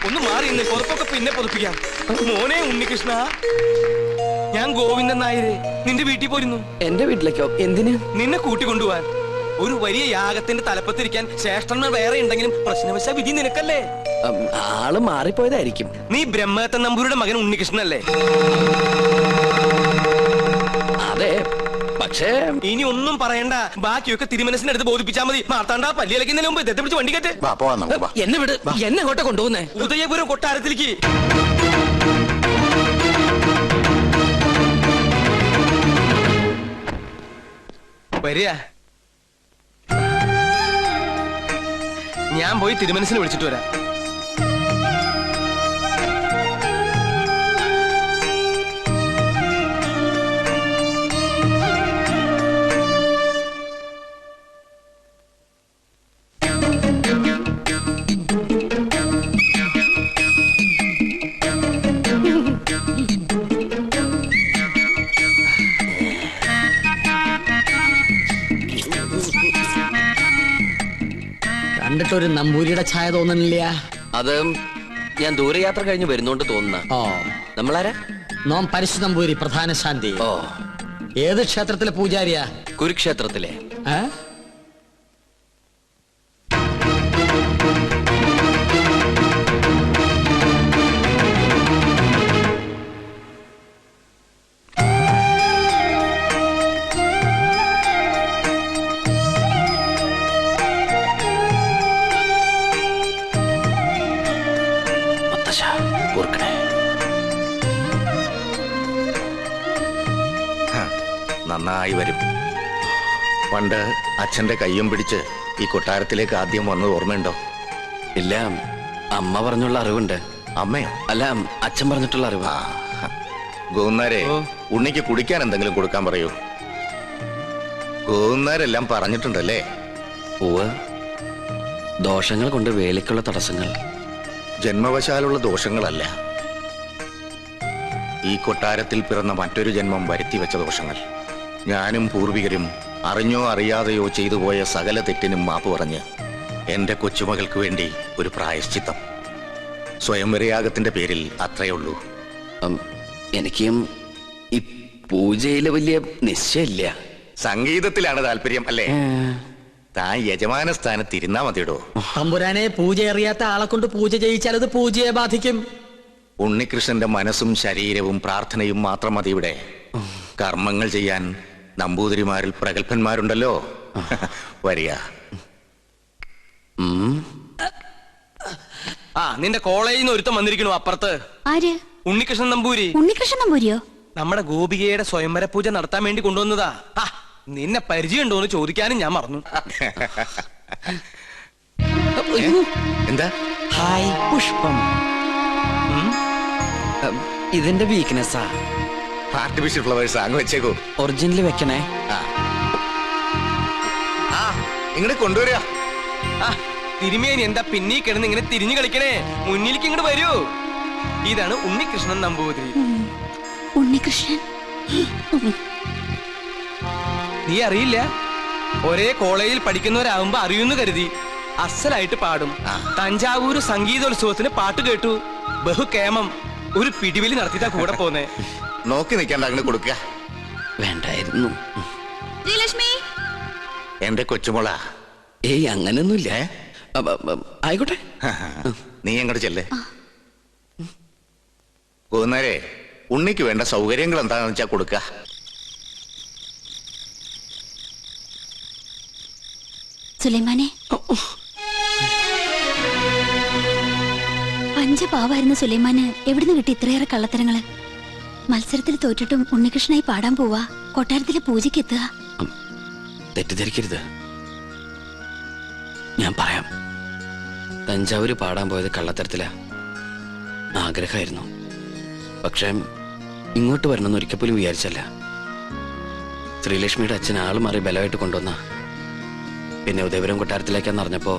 ഒന്ന് മാറി നിന്ന് പുറത്തൊക്കെ പിന്നെ പുറപ്പിക്കാം. മോനെ ഉണ്ണികൃഷ്ണ, ഞാൻ ഗോവിന്ദൻ നായര് നിന്റെ വീട്ടിൽ പോയിരുന്നു. എന്റെ വീട്ടിലേക്കോ? എന്തിന്? നിന്നെ കൂട്ടിക്കൊണ്ടുപോവാൻ. ഒരു വലിയ യാഗത്തിന്റെ തലപ്പത്തിരിക്കാൻ ശ്രേഷ്ഠന്മാർ വേറെ ഉണ്ടെങ്കിലും പ്രശ്നവശ വിധി നിനക്കല്ലേ. ആള് മാറിപ്പോയതായിരിക്കും. നീ ബ്രഹ്മദത്തൻ നമ്പൂരിയുടെ മകൻ ഉണ്ണികൃഷ്ണനല്ലേ? അതെ, പക്ഷേ ഇനി ഒന്നും പറയണ്ട. ബാക്കിയൊക്കെ തിരുമനസിനടുത്ത് ബോധിപ്പിച്ചാൽ മതി. മാർത്താണ്ട പല്ലിയിലക്കുന്നതിന് മുമ്പ് ഇതത്തെ പിടിച്ച് വണ്ടി കെട്ട്. എന്നെ വിട്. എന്നെ അങ്ങോട്ട് കൊണ്ടുപോകുന്നേ? ഉദയപുരം കൊട്ടാരത്തിലേക്ക്. വരിക. ഞാൻ പോയി തിരുമനസിനെ വിളിച്ചിട്ട് വരാം. കണ്ടിട്ടൊരു നമ്പൂരിയുടെ ഛായ തോന്നുന്നില്ല. അത് ഞാൻ ദൂരയാത്ര കഴിഞ്ഞ് വരുന്നോണ്ട് തോന്നുന്ന. ഓ, നമ്മളാരാ? നോം പരിശു നമ്പൂരി, പ്രധാന ശാന്തി. ഓ, ഏത് ക്ഷേത്രത്തിലെ പൂജാരിയാ? കുരുക്ഷേത്രത്തിലെ. നന്നായി വരും. പണ്ട് അച്ഛന്റെ കയ്യും പിടിച്ച് ഈ കൊട്ടാരത്തിലേക്ക് ആദ്യം വന്നത് ഓർമ്മയുണ്ടോ? ഇല്ല, അമ്മ പറഞ്ഞുള്ള അറിവുണ്ട്. അമ്മയോ? അല്ല, അച്ഛൻ പറഞ്ഞിട്ടുള്ള അറിവ്. ഗോവുന്നാരെ, ഉണ്ണിക്ക് കുടിക്കാൻ എന്തെങ്കിലും കൊടുക്കാൻ പറയൂ. ഗോവുന്നാരെല്ലാം പറഞ്ഞിട്ടുണ്ടല്ലേ? പൂവ് ദോഷങ്ങൾ കൊണ്ട് വേലിക്കുള്ള തടസ്സങ്ങൾ. ജന്മവശാലുള്ള ദോഷങ്ങളല്ല, ഈ കൊട്ടാരത്തിൽ പിറന്ന മറ്റൊരു ജന്മം വരുത്തിവെച്ച ദോഷങ്ങൾ. ഞാനും പൂർവികരും അറിഞ്ഞോ അറിയാതെയോ ചെയ്തു പോയ സകല തെറ്റിനും മാപ്പ് പറഞ്ഞ് എന്റെ കൊച്ചുമകൾക്ക് വേണ്ടി ഒരു പ്രായശ്ചിത്തം. സ്വയംവരയാഗത്തിന്റെ പേരിൽ അത്രയേ ഉള്ളൂ. എനിക്കും ഈ പൂജയില് വലിയ നിശ്ചയില്ല. സംഗീതത്തിലാണ് താല്പര്യം അല്ലേ? താൻ യജമാന സ്ഥാനത്ത് ഇരുന്നാ മതിയിടോ. തമ്പുരാനെ, പൂജ അറിയാത്ത ആളെ കൊണ്ട് പൂജ ചെയ്യിച്ചാൽ അത് പൂജയെ ബാധിക്കും. ഉണ്ണികൃഷ്ണന്റെ മനസ്സും ശരീരവും പ്രാർത്ഥനയും മാത്രം മതി ഇവിടെ. കർമ്മങ്ങൾ ചെയ്യാൻ നമ്പൂതിരിമാരിൽ പ്രഗത്ഭന്മാരുണ്ടല്ലോ. വരിക. ആ, നിന്റെ കോളേജിൽ നിന്ന് ഒരുത്തം വന്നിരിക്കണു അപ്പുറത്ത്. ആര്? ഉണ്ണികൃഷ്ണൻ നമ്പൂരി. ഉണ്ണികൃഷ്ണൻ നമ്പൂരിയോ? നമ്മുടെ ഗോപികയുടെ സ്വയംവര പൂജ നടത്താൻ വേണ്ടി കൊണ്ടുവന്നതാ. നിന്നെ പരിചയമുണ്ടോന്ന് ചോദിക്കാനും ഞാൻ മറന്നു. എന്താ? ഹായ് പുഷ്പം. ഇതിന്റെ വീക്ക്നെസ്സാ. ആർട്ടിഫിഷ്യൽ ഫ്ലവേഴ്സ് അങ്ങ് വെച്ചേക്കോ. ഒറിജിനൽ വെക്കണേ. ഇങ്ങോട്ട് കൊണ്ടുവരിക. തിരുമേനി എന്താ പിന്നീ കിടന്ന് ഇങ്ങനെ തിരിഞ്ഞു കളിക്കണേ? മുന്നിലേക്ക് ഇങ്ങോട്ട് വരൂ. ഇതാണ് ഉണ്ണികൃഷ്ണൻ നമ്പൂതിരി. ഉണ്ണികൃഷ്ണൻ നീ അറിയില്ല? ഒരേ കോളേജിൽ പഠിക്കുന്നവരാകുമ്പോ അറിയുന്നു കരുതി. അസലായിട്ട് പാടും. തഞ്ചാവൂര് സംഗീതോത്സവത്തിന് പാട്ട് കേട്ടു. ബഹുകേമം. ഒരു പിടിവലി നടത്തിട്ടാ കൂടെ പോന്നേ. നോക്കി നിൽക്കാണ്ട് അങ്ങനെ കൊടുക്കുക. വേണ്ടായിരുന്നു. എന്റെ കൊച്ചുമോളാ. ഏയ്, അങ്ങനൊന്നുമില്ല. ആയിക്കോട്ടെ, നീ അങ്ങോട്ട് ചെല്ലേ. ഗോവുന്നാരെ, ഉണ്ണിക്ക് വേണ്ട സൗകര്യങ്ങൾ എന്താണെന്ന് വെച്ചാ കൊടുക്ക. സുലൈമാനെ, പഞ്ചപാവായിരുന്ന സുലൈമാന് എവിടുന്ന് കിട്ടി ഇത്രയേറെ കള്ളത്തരങ്ങള്? മത്സരത്തിൽ തോറ്റിട്ടും ഉണ്ണികൃഷ്ണനായി പാടാൻ പോവാ. കൊട്ടാരത്തിലെ പൂജയ്ക്ക് എത്തുക. തെറ്റിദ്ധരിക്കരുത്. ഞാൻ പറയാം. തഞ്ചാവൂര് പാടാൻ പോയത് കള്ളത്തരത്തിലാ. ആഗ്രഹമായിരുന്നു. പക്ഷെ ഇങ്ങോട്ട് വരണമെന്ന് ഒരിക്കൽ പോലും വിചാരിച്ചല്ല. ശ്രീലക്ഷ്മിയുടെ അച്ഛൻ ആള് മാറി ബലമായിട്ട് കൊണ്ടുവന്ന. പിന്നെ ഉദയപുരം കൊട്ടാരത്തിലേക്കാന്ന് അറിഞ്ഞപ്പോ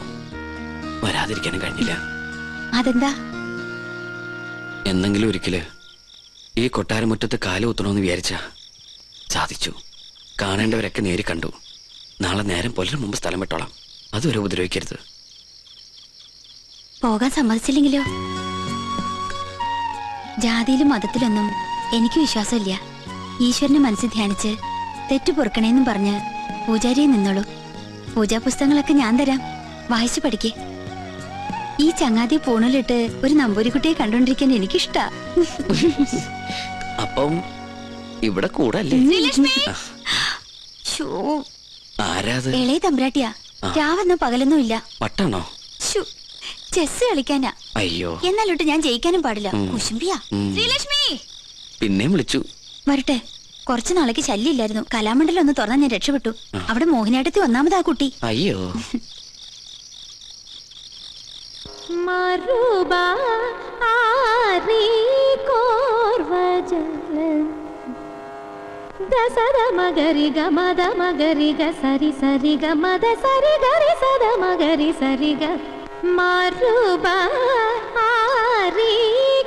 വരാതിരിക്കാനും കഴിഞ്ഞില്ല. അതെന്താ? എന്നെങ്കിലും ഒരിക്കല് ഈ കൊട്ടാരമുറ്റത്ത് കാല് കുത്തണമെന്ന് വിചാരിച്ച സാധിച്ചു. കാണേണ്ടവരൊക്കെ നേരി കണ്ടു. നാളെ നേരം പുലരും മുമ്പ് സ്ഥലം വിട്ടോളാം. അതുവരെ ഉപദ്രവിക്കരുത്. പോകാൻ സമ്മതിച്ചില്ലെങ്കിലോ? ജാതിയിലും മതത്തിലൊന്നും എനിക്ക് വിശ്വാസമില്ല. ഈശ്വരനെ മനസ്സിൽ ധ്യാനിച്ച് തെറ്റു പൊറുക്കണേന്നും പറഞ്ഞ് പൂജാരിയെ നിന്നോളൂ. പൂജാ പുസ്തകങ്ങളൊക്കെ ഞാൻ തരാം, വായിച്ചു പഠിക്കേ. ഈ ചങ്ങാതിയെ പൂണലിട്ട് ഒരു നമ്പൂരിക്കുട്ടിയെ കണ്ടോണ്ടിരിക്കാൻ എനിക്കിഷ്ടാ. അപ്പം ഇവിടെ കൂടല്ലേ? ശ്ശോ, ആരാത്? ഇളയ തമ്പുരാട്ടിയാ. രാവെന്നോ പകലൊന്നും ഇല്ല. വട്ടാണോ? ശ്ശോ, ചെസ് കളിക്കാനാ. അയ്യോ, എന്നാലോട്ട് ഞാൻ ജയിക്കാനും പാടില്ല. കുശുംബിയാ. ശ്രീലക്ഷ്മി പിന്നെയും വിളിച്ചു. വരട്ടെ. കുറച്ചു നാളേക്ക് ശല്യമില്ലായിരുന്നു. കലാമണ്ഡലം ഒന്ന് തുറന്നാൽ ഞാൻ രക്ഷപ്പെട്ടു. അവിടെ മോഹിനിയാട്ടത്തിൽ ഒന്നാമതാ കുട്ടി. അയ്യോ, దసద మగరి గమద మగరి గ సరి సరి గమద సరి గరి సద మగరి సరి గ మారుబా ఆరి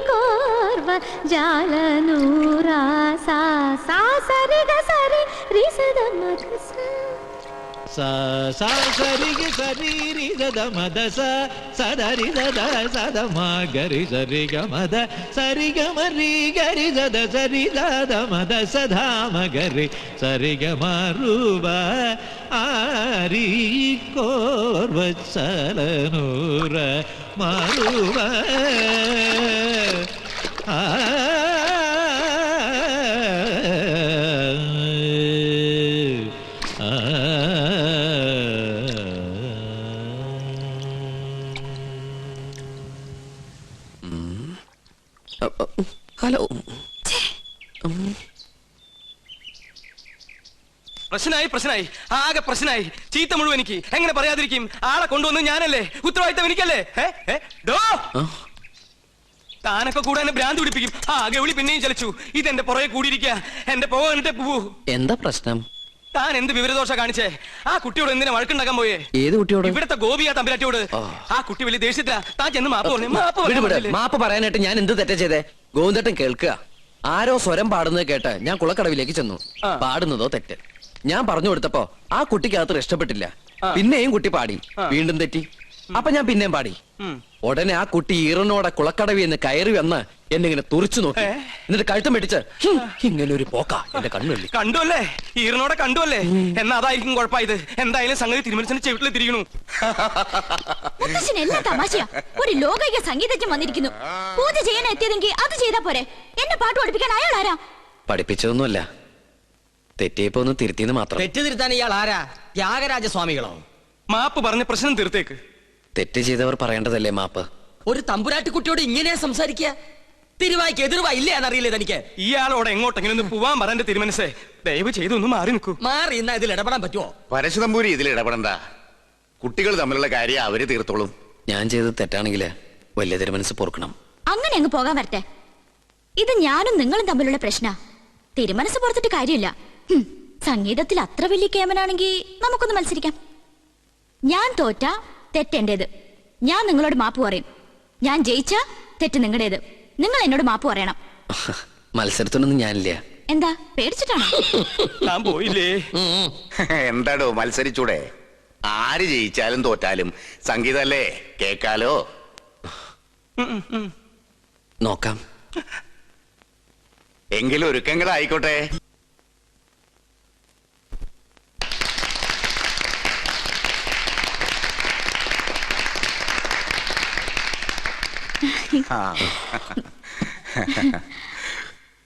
కోర్వ జాలనూరా సా సా సరి గ సరి రి సద మగ sa sa sari ge sari ri da da ma da sa sa da ri da da sa da ma ga ri sa ri ga ma da sari ga ma ri ga ri da da sa ri da da ma da sa dha ma ga ri sa ri ga ma ru ba a ri kor vasalanura ma ru ba hello. പ്രശ്നമായി ആകെ പ്രശ്നമായി. ചീത്ത മുഴുവൻ എനിക്ക്. എങ്ങനെ പറയാതിരിക്കും? ആളെ കൊണ്ടുവന്ന് ഞാനല്ലേ, ഉത്തരവാദിത്തം എനിക്കല്ലേ. താനൊക്കെ കൂടെ എന്നെ ഭ്രാന്ത് പിടിപ്പിക്കും. ഗൗളി പിന്നെയും ചലിച്ചു. ഇതെന്റെ പുറകെ കൂടിയിരിക്കുക. എന്റെ പോകട്ടെ പോവൂ. എന്താ പ്രശ്നം? താൻ എന്ത് വിവരദോഷ കാണിച്ചേ? ആ കുട്ടിയോട് എന്തിനാ വഴക്കുണ്ടാക്കാൻ പോയേ? ഏത് കുട്ടിയോട്? ഇവിടത്തെ ഗോപിയാ തമ്പുരാട്ടിയോട്. ആ കുട്ടി വലിയ ദേഷ്യത്തിലാ. താൻ ചെന്ന് മാപ്പ് പറയാനായിട്ട് ഞാൻ എന്ത് തെറ്റാ ചെയ്തേ? ഗോവിന്ദേട്ടൻ കേൾക്കുക. ആരോ സ്വരം പാടുന്നത് കേട്ട് ഞാൻ കുളക്കടവിലേക്ക് ചെന്നു. പാടുന്നതോ തെറ്റ്. ഞാൻ പറഞ്ഞു കൊടുത്തപ്പോ ആ കുട്ടിക്കകത്ത് ഇഷ്ടപ്പെട്ടില്ല. പിന്നെയും കുട്ടി പാടി. വീണ്ടും തെറ്റി. അപ്പൊ ഞാൻ പിന്നെയും പാടി. ഉടനെ ആ കുട്ടി ഈറനോടെ കുളക്കടവി എന്ന് കയറി വന്ന് എന്നിങ്ങനെ തുറിച്ചു നോക്കി. എന്നിട്ട് കഴുത്തം വെട്ടിച്ച് ഇങ്ങനെ ഒരു പോക്ക എന്റെ കണ്ണുള്ളി. കണ്ടുവല്ലേ? ഈറനോടെ കണ്ടുവല്ലേ? എന്നാ അതായിരിക്കും കുഴപ്പമായത്. എന്തായാലും സംഗതി തിരുമനസിന്റെ ചെവിട്ടിൽ തിരിയണു. എല്ലാം തമാശയാ. ഒരു ലോകൈക സംഗീതജ്ഞൻ വന്നിരിക്കുന്നു. പൂജ ചെയ്യാൻ എത്തിയതെങ്കിൽ അത് ചെയ്താ പോരെ. എന്നെ പാട്ട് പഠിപ്പിക്കാൻ അയാൾ ആരാ? പഠിപ്പിച്ചതൊന്നുമല്ല, തെറ്റിയപ്പോ ഒന്ന് തിരുത്തിന്ന് മാത്രം. തെറ്റ് തിരുത്താൻ ഇയാൾ ആരാ? ത്യാഗരാജസ്വാമികളോ? മാപ്പ് പറഞ്ഞ പ്രശ്നം തീർത്തേക്ക്. തെറ്റ് ചെയ്തവർ പറയേണ്ടതല്ലേ മാപ്പ്? ഒരു തമ്പുരാട്ടിക്കുട്ടിയോട് ഇങ്ങനെ സംസാരിക്കുക? തിരുവായിക്ക് എതിർവായില്ലേ എന്നറിയില്ലേ തനിക്ക്? ഇയാളോട് എങ്ങോട്ടെങ്കിലും ഒന്ന് പോവാൻ പറന്റെ തിരുമനസേ. ദയവ് ചെയ്ത് ഒന്ന് മാറി നിൽക്കൂ. മാറി ഇന്നാ ഇതിൽ ഇടപെടാൻ പറ്റുമോ? പരശുതമ്പൂരി ഇതിൽ ഇടപെടണ്ട. കുട്ടികൾ തമ്മിലുള്ള കാര്യം അവര് തീർത്തോളും. ഞാൻ ചെയ്തത് തെറ്റാണെങ്കില് വലിയ തിരുമനസ് പൊറുക്കണം. അങ്ങനെ അങ്ങ് പോകാൻ വരട്ടെ. ഇത് ഞാനും നിങ്ങളും തമ്മിലുള്ള പ്രശ്ന. തിരുമനസ് പുറത്തിട്ട് കാര്യമില്ല. സംഗീതത്തിൽ അത്ര വലിയ കേമനാണെങ്കിൽ നമുക്കൊന്ന് മത്സരിക്കാം. ഞാൻ തോറ്റ തെറ്റെന്റേത്. ഞാൻ നിങ്ങളോട് മാപ്പ് പറയും. ഞാൻ ജയിച്ച തെറ്റ് നിങ്ങളുടേത്. നിങ്ങൾ എന്നോട് മാപ്പ് പറയണം. മത്സരത്തിനൊന്നും ഞാനില്ല. എന്താ പേടിച്ചിട്ടാണോ? ഞാൻ പോയില്ലേ? എന്താടോ മത്സരിച്ചൂടെ? ആര് ജയിച്ചാലും തോറ്റാലും സംഗീതല്ലേ, കേക്കാലോ. നോക്കാം. എങ്കിലും ഒരുക്കങ്ങളായിക്കോട്ടെ.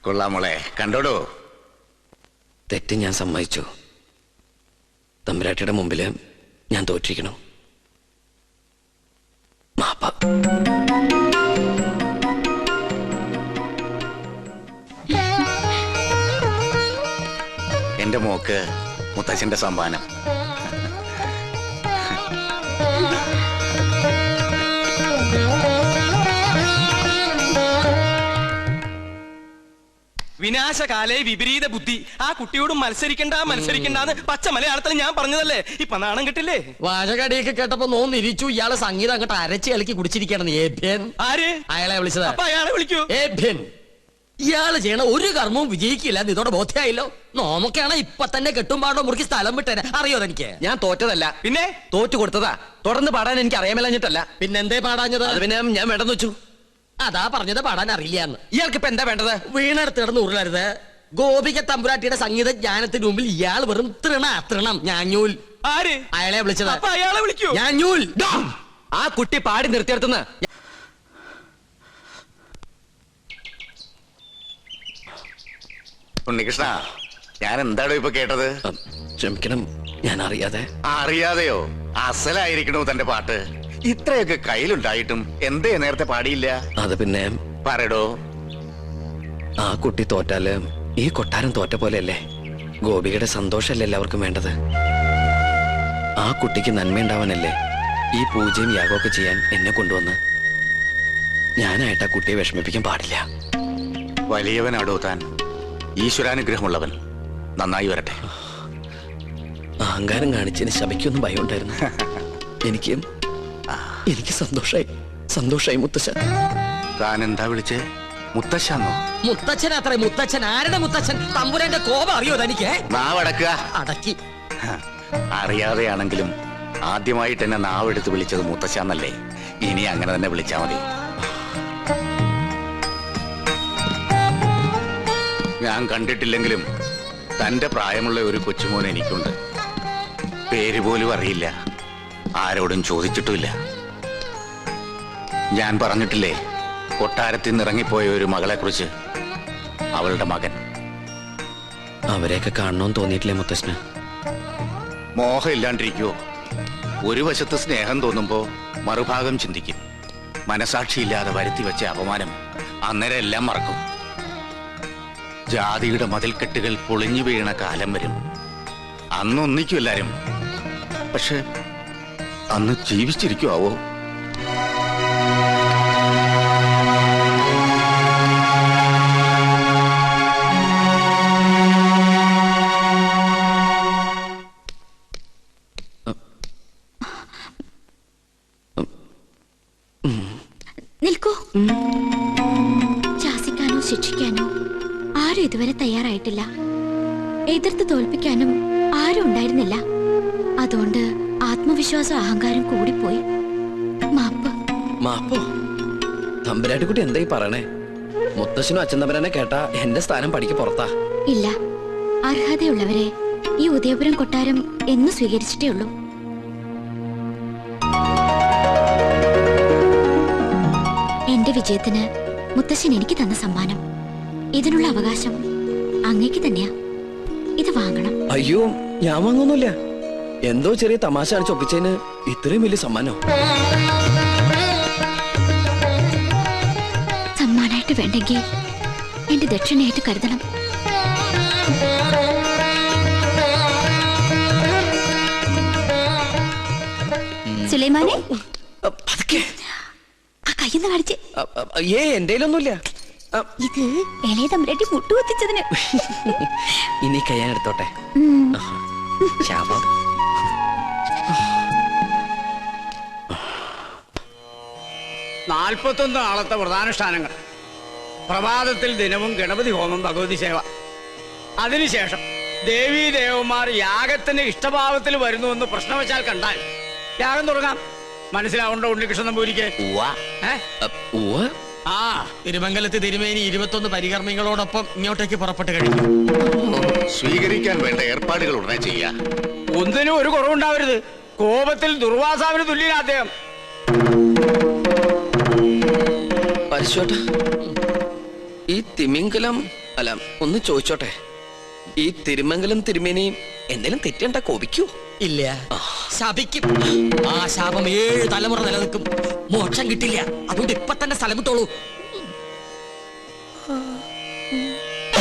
കൊള്ളാം മോളെ, കണ്ടോടോ. തെറ്റ് ഞാൻ സമ്മതിച്ചു. തമ്പുരാട്ടിയുടെ മുമ്പില് ഞാൻ തോറ്റിരിക്കണം. മാപ്പ. എന്റെ മോക്ക് മുത്തച്ഛന്റെ സമ്മാനം. വിനാശകാലേ വിപരീത ബുദ്ധി. ആ കുട്ടിയോട് മത്സരിക്കണ്ടെന്ന് പച്ച മലയാളത്തിൽ ഞാൻ പറഞ്ഞതല്ലേ? ഇപ്പൊ നാണം കിട്ടില്ലേ? വാചകടിയൊക്കെ കേട്ടപ്പോ നോന്നിരിച്ചു. ഇയാള് സംഗീതം അങ്ങോട്ട് അരച്ച് കളിക്കി കുടിച്ചിരിക്കണം. ആര്? അയാളെ വിളിച്ചത്. അപ്പൊ അയാളെ വിളിക്കൂ. ഇയാള് ചെയ്യണ ഒരു കർമ്മവും വിജയിക്കില്ല. ഇതോടെ ബോധ്യായില്ലോ. നോമൊക്കെയാണ് ഇപ്പൊ തന്നെ കെട്ടുംപാടോ മുറുക്കി സ്ഥലം വിട്ടേനെ. അറിയോ എനിക്ക്? ഞാൻ തോറ്റതല്ല, പിന്നെ തോറ്റു കൊടുത്തതാ. തുടർന്ന് പാടാൻ എനിക്ക് അറിയാമല്ലഞ്ഞിട്ടല്ല. പിന്നെന്തേ പാടാഞ്ഞത്? അത് പിന്നെ ഞാൻ വേണ്ടെന്ന് വെച്ചു. അതാ പറഞ്ഞത് പാടാൻ അറിയില്ലാന്ന്. ഇയാൾക്ക് ഇപ്പൊ എന്താ വേണ്ടത്? വീണെടുത്ത് കിടന്ന് ഉരുളരുത്. ഗോപിക തമ്പുരാട്ടിയുടെ സംഗീത ജ്ഞാനത്തിന് മുമ്പിൽ ഇയാൾ വെറും തൃണം ഞാഞ്ഞൂൽ. ആര്? അയാളെ വിളിച്ചത്. അപ്പൊ അയാളെ വിളിക്കൂ. ഞാഞ്ഞൂൽ. ആ കുട്ടി പാടി നിർത്തിയെടുത്തുന്ന ഉണ്ണികൃഷ്ണ, ഞാൻ എന്താണോ ഇപ്പൊ കേട്ടത്? ക്ഷമിക്കണം, ഞാൻ അറിയാതെ. അറിയാതെയോ? അസലായിരിക്കണോ തന്റെ പാട്ട്? ഇത്രയൊക്കെ കയ്യിലുണ്ടായിട്ടും എന്തേ നേരത്തെ പാടിയില്ല? അത് പിന്നെ പറയടോ. ആ കുട്ടി തോറ്റാല് ഈ കൊട്ടാരം തോറ്റ പോലെയല്ലേ? ഗോപികയുടെ സന്തോഷമല്ലേ എല്ലാവർക്കും വേണ്ടത്? ആ കുട്ടിക്ക് നന്മയുണ്ടാവാനല്ലേ ഈ പൂജയും യാഗമൊക്കെ ചെയ്യാൻ എന്നെ കൊണ്ടുവന്ന്. ഞാനായിട്ട് ആ കുട്ടിയെ വിഷമിപ്പിക്കാൻ പാടില്ല. വലിയവനാടോ താൻ, ഈശ്വരാനുഗ്രഹമുള്ളവൻ. നന്നായി വരട്ടെ. അഹങ്കാരം കാണിച്ചതിന് ശപിക്കൊന്നും ഭയം ഉണ്ടായിരുന്നു. എനിക്ക് സന്തോഷായി മുത്തശ്ശ. താൻ എന്താ വിളിച്ചേ? മുത്തശ്ശന്നോ? മുത്തച്ഛൻ അത്ര മുത്തച്ഛൻ. ആരുടെ മുത്തച്ഛൻ? തമ്പുരാന്റെ കോപം അറിയോ തനിക്ക്? നാവടക്കുക. അടക്കി. അറിയാതെയാണെങ്കിലും ആദ്യമായിട്ട് എന്നെ നാവെടുത്ത് വിളിച്ചത് മുത്തശ്ശന്നല്ലേ? ഇനി അങ്ങനെ തന്നെ വിളിച്ചാ മതി. ഞാൻ കണ്ടിട്ടില്ലെങ്കിലും തന്റെ പ്രായമുള്ള ഒരു കൊച്ചുമോൻ എനിക്കുണ്ട്. പേര് പോലും അറിയില്ല, ആരോടും ചോദിച്ചിട്ടുമില്ല. ഞാൻ പറഞ്ഞിട്ടില്ലേ കൊട്ടാരത്തിൽ നിന്ന് ഇറങ്ങിപ്പോയ ഒരു മകളെ കുറിച്ച്? അവളുടെ മകൻ. അവരെയൊക്കെ കാണണമെന്ന് തോന്നിയിട്ടില്ലേ മുത്തശ്ശന്? മോഹം ഇല്ലാണ്ടിരിക്കുവോ? ഒരു വശത്ത് സ്നേഹം തോന്നുമ്പോ മറുഭാഗം ചിന്തിക്കും. മനസാക്ഷിയില്ലാതെ വരുത്തി വെച്ച അപമാനം അന്നേരം എല്ലാം മറക്കും. ജാതിയുടെ മതിൽക്കെട്ടുകൾ പൊളിഞ്ഞു വീണ കാലം വരും. അന്നൊന്നിക്കും എല്ലാരും. പക്ഷെ അന്ന് ജീവിച്ചിരിക്കുവോ? നിൽക്കൂ. ശാസിക്കാനോ ശിക്ഷിക്കാനോ ആരും ഇതുവരെ തയ്യാറായിട്ടില്ല. എതിർത്ത് തോൽപ്പിക്കാനും ആരും ഉണ്ടായിരുന്നില്ല. അതുകൊണ്ട് ആത്മവിശ്വാസം അഹങ്കാരം കൂടിപ്പോയി. മാപ്പോ? തമ്പുരാട്ടിക്കുട്ടി എന്തായി പറയണേ? മുത്തശ്ശനും അച്ഛൻ തമ്പുരാനെ കേട്ടാ എന്റെ സ്ഥാനം പടിക്ക് പുറത്താ. ഇല്ല, അർഹതയുള്ളവരെ ഈ ഉദയപുരം കൊട്ടാരം എന്ന് സ്വീകരിച്ചിട്ടേ ഉള്ളൂ. എന്റെ വിജയത്തിന് മുത്തശ്ശൻ എനിക്ക് തന്ന സമ്മാനം, ഇതിനുള്ള അവകാശം അങ്ങേക്ക് തന്നെയാ. ഇത് വാങ്ങണം. അയ്യോ, ഞാൻ വാങ്ങൊന്നുമില്ല. എന്തോ ചെറിയ തമാശ കാണിച്ച് ഒപ്പിച്ചതിന് ഇത്രയും വലിയ സമ്മാനോ? സമ്മാനായിട്ട് വേണ്ടെങ്കിൽ എന്റെ ദക്ഷിണയായിട്ട് കരുതണം. സുലൈമാനെ, ആ കയ്യൊന്ന് കാണിച്ച്. എന്റെയിലൊന്നുമില്ല. ഇത് ഇളയ തമ്പുരാട്ടി മുട്ടുകൊത്തിച്ചതിന്. ഇനി കയ്യാൻ എടുത്തോട്ടെ. ശാപം. നാൽപ്പത്തൊന്ന് നാളത്തെ പ്രധാനുഷ്ഠാനങ്ങൾ. പ്രഭാതത്തിൽ ദിനവും ഗണപതി ഹോമം, ഭഗവതി സേവ. അതിനുശേഷം ദേവീ ദേവന്മാർ യാഗത്തിന് ഇഷ്ടഭാവത്തിൽ വരുന്നുവെന്ന് പ്രശ്നവശാൽ കണ്ടാൽ യാഗം തുടങ്ങാം. മനസ്സിലാവുണ്ടോ ഉണ്ണികൃഷ്ണൻ നമ്പൂരിക്ക്? ആ തിരുമംഗലത്ത് തിരുമേനി 21 പരികർമ്മികളോടൊപ്പം ഇങ്ങോട്ടേക്ക് പുറപ്പെട്ട് കഴിഞ്ഞു. സ്വീകരിക്കാൻ വേണ്ട ഏർപ്പാടുകൾ ഉടനെ ചെയ്യാ. ഒന്നിനും ഒരു കുറവുണ്ടാവരുത്. കോപത്തിൽ ദുർവാസാവിന് തുല്യനാ അദ്ദേഹം. പരിശോട്ടെ, ഈ തിമിംഗലം അല്ല, ഒന്ന് ചോദിച്ചോട്ടെ, ഈ തിരുമംഗലം തിരുമേനി എന്തെങ്കിലും തെറ്റണ്ട കോപിക്കൂ? ഇല്ല, ശപിക്കും. ആ ശാപം 7 തലമുറ നിലനിൽക്കും. മോക്ഷം കിട്ടില്ല. അതുകൊണ്ട് ഇപ്പൊ തന്നെ സ്ഥലം വിട്ടോളൂ.